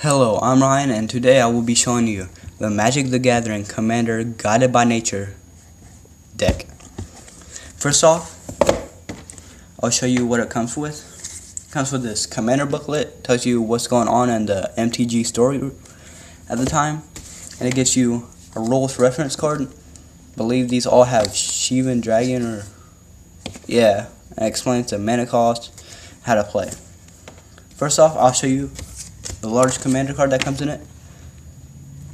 Hello, I'm Ryan, and today I will be showing you the Magic the Gathering Commander Guided by Nature deck. First off, I'll show you what it comes with. It comes with this Commander booklet, tells you what's going on in the MTG story at the time, and it gets you a rules reference card. I believe these all have Shivan Dragon, and it explains the mana cost, how to play. First off, I'll show you the large commander card that comes in it.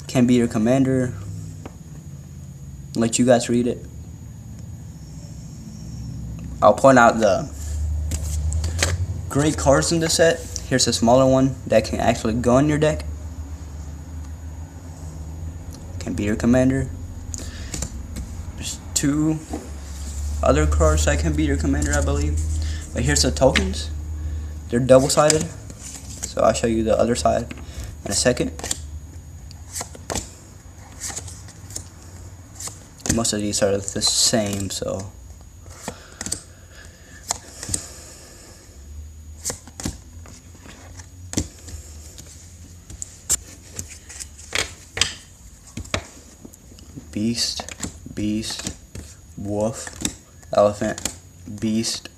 Can be your commander. Let you guys read it. I'll point out the great cards in this set. Here's a smaller one that can actually go in your deck. Can be your commander. There's two other cards that can be your commander, I believe. But here's the tokens. They're double-sided. So I'll show you the other side in a second. Most of these are the same, so beast, wolf, elephant, beast,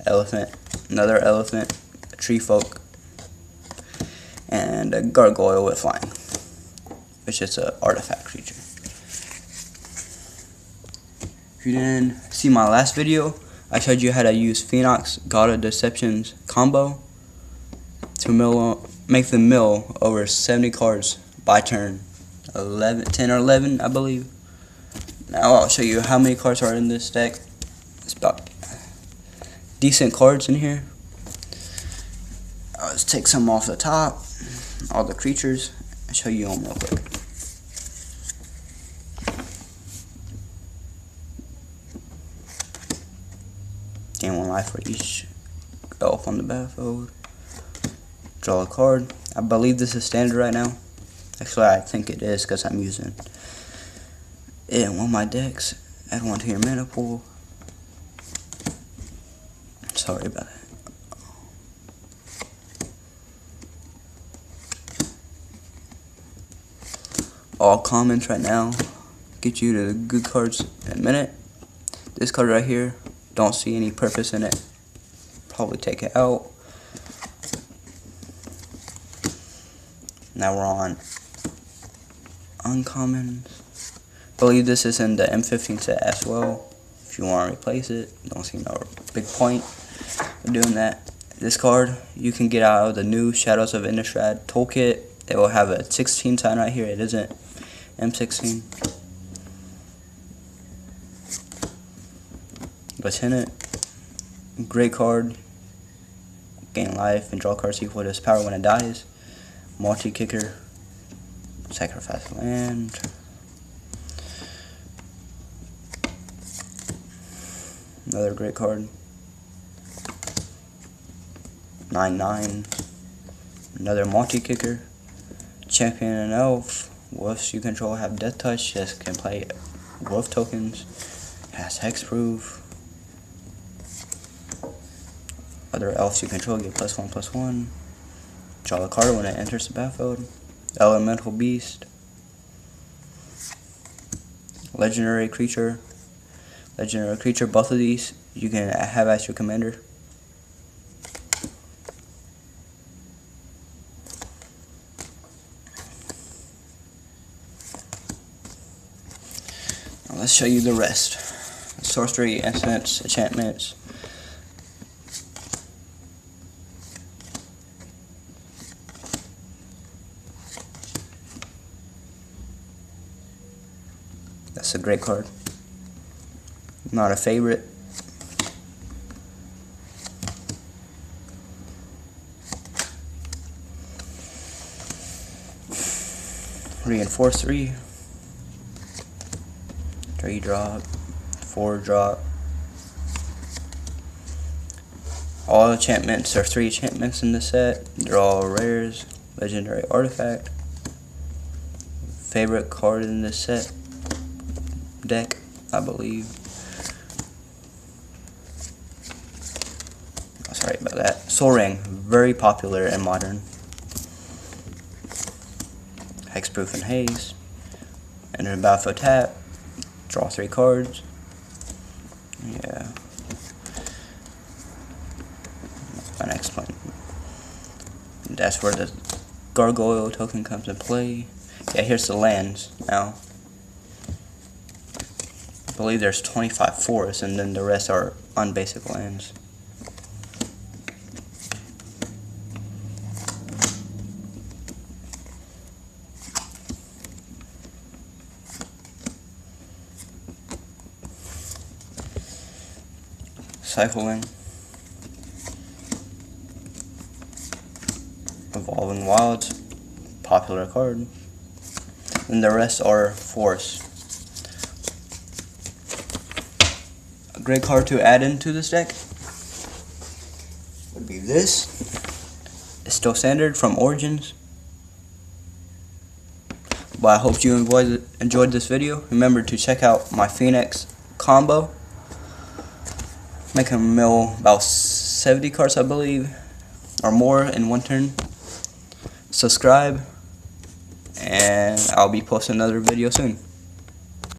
elephant, another elephant, a tree folk, and a gargoyle with flying, which is an artifact creature. If you didn't see my last video, I showed you how to use Phoenix God of Deception's combo to make the mill over 70 cards by turn. 10 or 11, I believe. Now I'll show you how many cards are in this deck. It's about decent cards in here. Let's take some off the top, all the creatures, and show you them real quick. Gain 1 life for each elf on the battlefield. Draw a card. I believe this is standard right now. Actually, I think it is because I'm using it in one of my decks. Add one to your mana pool. Sorry about that. All commons right now. Get you to the good cards in a minute. This card right here, don't see any purpose in it. Probably take it out. Now we're on uncommons. Believe this is in the M15 set as well. If you want to replace it, don't see no big point of doing that. This card you can get out of the new Shadows of Innistrad toolkit. It will have a 16 sign right here. It isn't M16. What's in it? Great card. Gain life and draw cards equal to its power when it dies. Multi-kicker. Sacrifice land. Another great card. 9/9. Another multi-kicker. Champion and elf. Wolves you control have death touch. Just can play wolf tokens. Has hexproof. Other elves you control get +1/+1. Draw a card when it enters the battlefield. Elemental beast. Legendary creature. Both of these you can have as your commander. Now let's show you the rest. Sorcery, instants, enchantments. That's a great card. Not a favorite. Reinforce 3. 3 drop. 4 drop. All enchantments. There are 3 enchantments in the set. They're all rares. Legendary artifact. Favorite card in this set. Deck, I believe. Sorry about that. Soul Ring, very popular in Modern. Hexproof and Haze. Enter the battlefield tap. Draw 3 cards. Yeah. My next point. That's where the gargoyle token comes in play. Yeah, here's the lands now. I believe there's 25 forests, and then the rest are unbasic lands. Cycling. Evolving Wilds. Popular card. And the rest are forests. A great card to add into this deck would be this. It's still standard from Origins. But I hope you enjoyed this video. Remember to check out my Phoenix combo. Make a mill about 70 cards, I believe, or more in one turn. Subscribe, and I'll be posting another video soon.